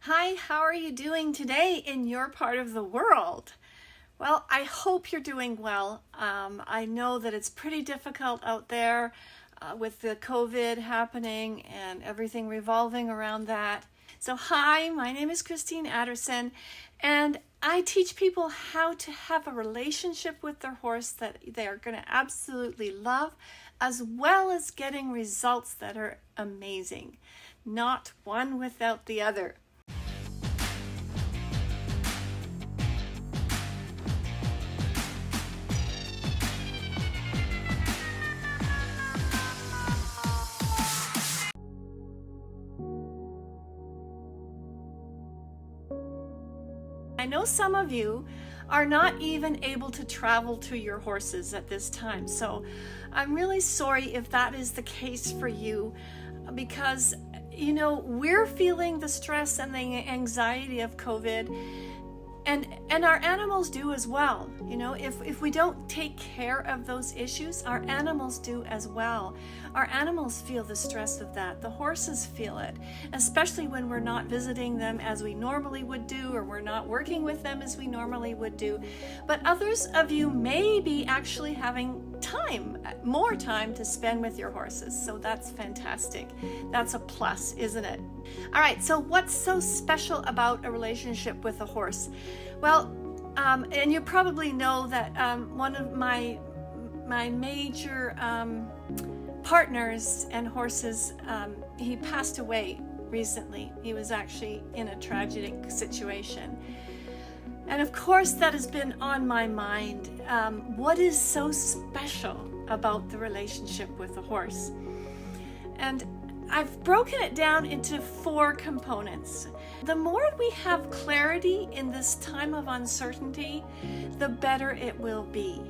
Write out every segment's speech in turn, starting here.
Hi, how are you doing today in your part of the world? Well, I hope you're doing well. I know that it's pretty difficult out there with the COVID happening and everything revolving around that. So hi, my name is Christine Adderson, and I teach people how to have a relationship with their horse that they are going to absolutely love, as well as getting results that are amazing. Not one without the other. I know some of you are not even able to travel to your horses at this time, so I'm really sorry if that is the case for you, because we're feeling the stress and the anxiety of COVID, and our animals do as well. If we don't take care of those issues, our animals do as well. Our animals feel the stress of that. The horses feel it, especially when we're not visiting them as we normally would do, or we're not working with them as we normally would do. But others of you may be actually having more time to spend with your horses. So that's fantastic. That's a plus, isn't it? All right, so what's so special about a relationship with a horse? Well, and you probably know that one of my major partners and horses, he passed away recently. He was actually in a tragic situation. And of course, that has been on my mind. What is so special about the relationship with a horse? And I've broken it down into 4 components. The more we have clarity in this time of uncertainty, the better it will be.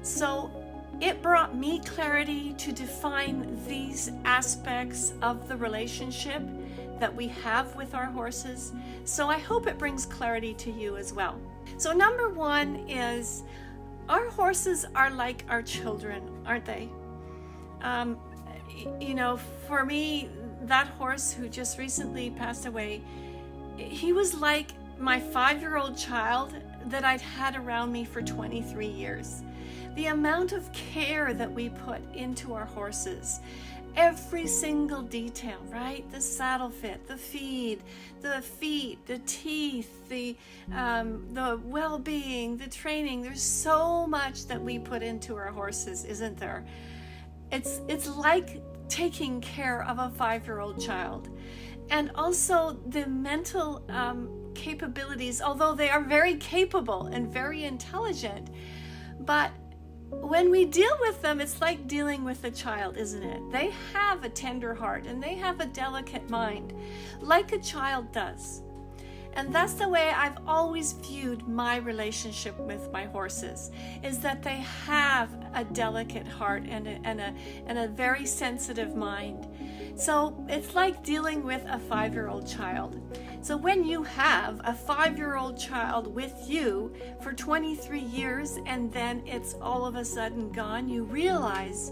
So it brought me clarity to define these aspects of the relationship that we have with our horses. So I hope it brings clarity to you as well. So number 1 is, our horses are like our children, aren't they? For me, that horse who just recently passed away, he was like my 5-year-old child that I'd had around me for 23 years. The amount of care that we put into our horses, every single detail, right? The saddle fit, the feed, the feet, the teeth, the well-being, the training. There's so much that we put into our horses, isn't there? It's like taking care of a 5-year-old child. And also the mental capabilities, although they are very capable and very intelligent, but when we deal with them, it's like dealing with a child, isn't it? They have a tender heart and they have a delicate mind, like a child does. And that's the way I've always viewed my relationship with my horses, is that they have a delicate heart and a very sensitive mind. So it's like dealing with a 5-year-old child. So when you have a 5-year-old child with you for 23 years and then it's all of a sudden gone, you realize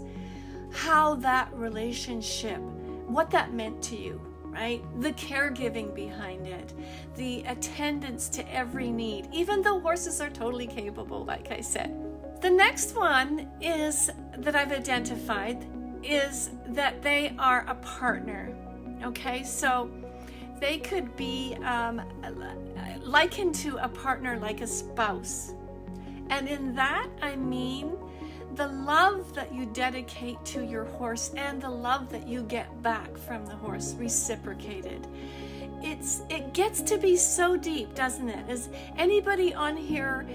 how that relationship, what that meant to you. Right? The caregiving behind it, the attendance to every need, even though horses are totally capable, like I said. The next one is that I've identified is that they are a partner. Okay, so they could be likened to a partner like a spouse. And in that, I mean the love that you dedicate to your horse and the love that you get back from the horse reciprocated. It gets to be so deep, doesn't it? Is anybody on here,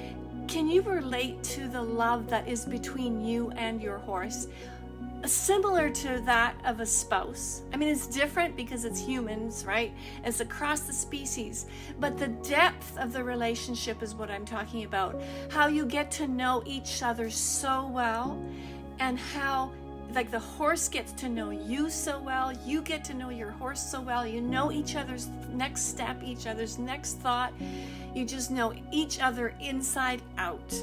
can you relate to the love that is between you and your horse? Similar to that of a spouse. I mean, it's different because it's humans, right? It's across the species. But the depth of the relationship is what I'm talking about. How you get to know each other so well, and how, like, the horse gets to know you so well, you get to know your horse so well, you know each other's next step, each other's next thought. You just know each other inside out.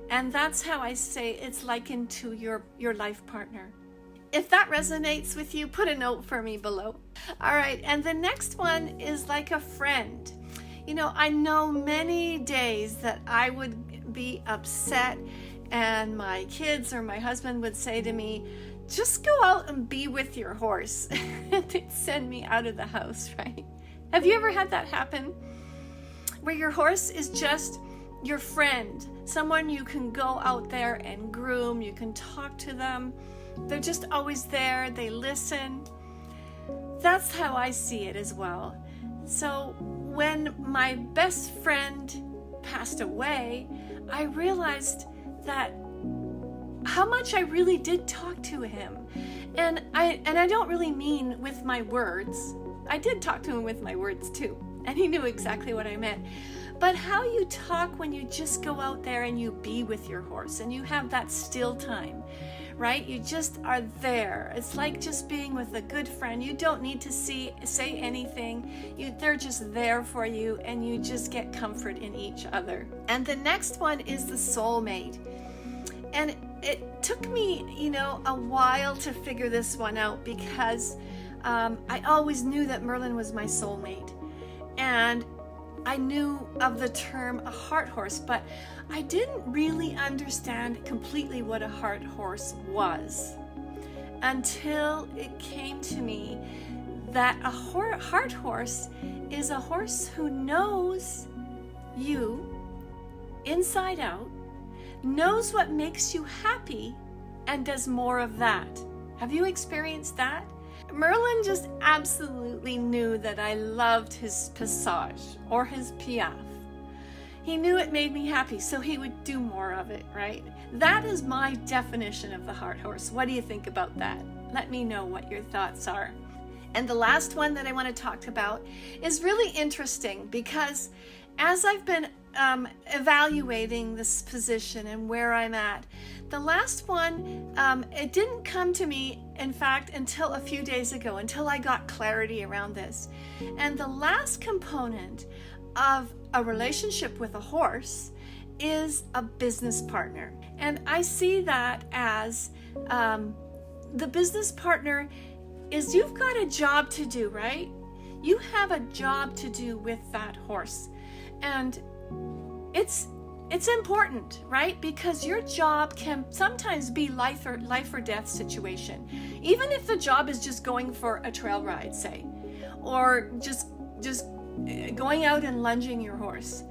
And that's how I say it's likened to your life partner. if that resonates with you, put a note for me below. All right, and the next one is like a friend. You know, I know many days that I would be upset and my kids or my husband would say to me, just go out and be with your horse. They'd send me out of the house, right? Have you ever had that happen? Where your horse is just your friend, someone you can go out there and groom, you can talk to them. They're just always there, they listen. That's how I see it as well. So when my best friend passed away, I realized that how much I really did talk to him. And I don't really mean with my words. I did talk to him with my words too, and he knew exactly what I meant. But how you talk when you just go out there and you be with your horse and you have that still time, right? You just are there. It's like just being with a good friend. You don't need to say anything. They're just there for you, and you just get comfort in each other. And the next one is the soulmate. And it took me, a while to figure this one out, because I always knew that Merlin was my soulmate. And I knew of the term a heart horse, but I didn't really understand completely what a heart horse was until it came to me that a heart horse is a horse who knows you inside out, knows what makes you happy, and does more of that. Have you experienced that? Merlin just absolutely knew that I loved his passage or his piaffe. He knew it made me happy, so he would do more of it, right? That is my definition of the heart horse. What do you think about that? Let me know what your thoughts are. And the last one that I want to talk about is really interesting, because as I've been evaluating this position and where I'm at, the last one, it didn't come to me, in fact, until a few days ago, until I got clarity around this. And the last component of a relationship with a horse is a business partner. And I see that as the business partner is, you've got a job to do, right? You have a job to do with that horse. And it's important, right? Because your job can sometimes be life or death situation. Even if the job is just going for a trail ride, say, or just going out and lunging your horse.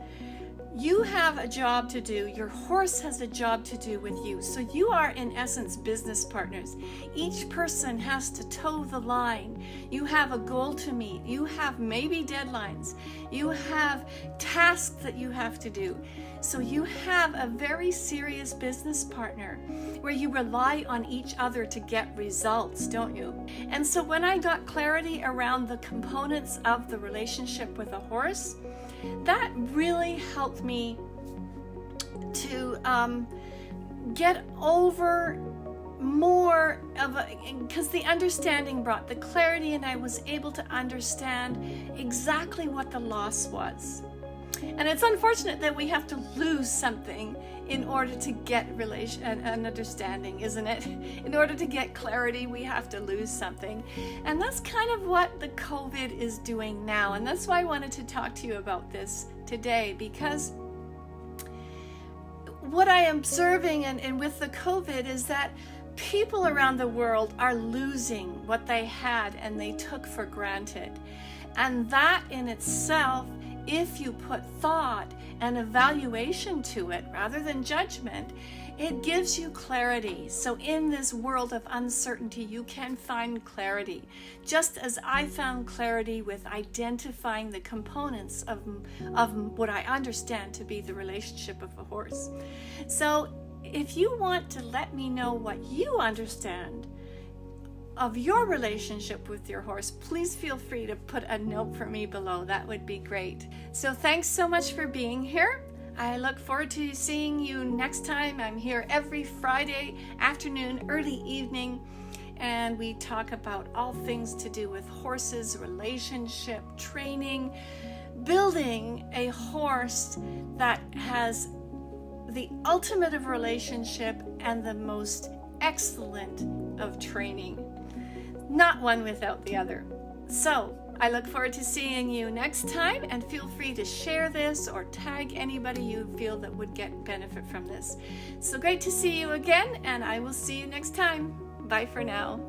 You have a job to do. Your horse has a job to do with you. So you are, in essence, business partners. Each person has to toe the line. You have a goal to meet. You have maybe deadlines. You have tasks that you have to do. So you have a very serious business partner where you rely on each other to get results, don't you? And so when I got clarity around the components of the relationship with a horse, that really helped me to get over more of because the understanding brought the clarity, and I was able to understand exactly what the loss was. And it's unfortunate that we have to lose something in order to get an understanding, isn't it? In order to get clarity, we have to lose something. And that's kind of what the COVID is doing now. And that's why I wanted to talk to you about this today, because what I am observing and with the COVID is that people around the world are losing what they had and they took for granted. And that in itself, if you put thought and evaluation to it rather than judgment, it gives you clarity. So in this world of uncertainty, you can find clarity. Just as I found clarity with identifying the components of what I understand to be the relationship of a horse. So if you want to let me know what you understand of your relationship with your horse, please feel free to put a note for me below. That would be great. So thanks so much for being here. I look forward to seeing you next time. I'm here every Friday afternoon, early evening, and we talk about all things to do with horses, relationship, training, building a horse that has the ultimate of relationship and the most excellent of training. Not one without the other. So I look forward to seeing you next time, and feel free to share this or tag anybody you feel that would get benefit from this. So great to see you again, and I will see you next time. Bye for now.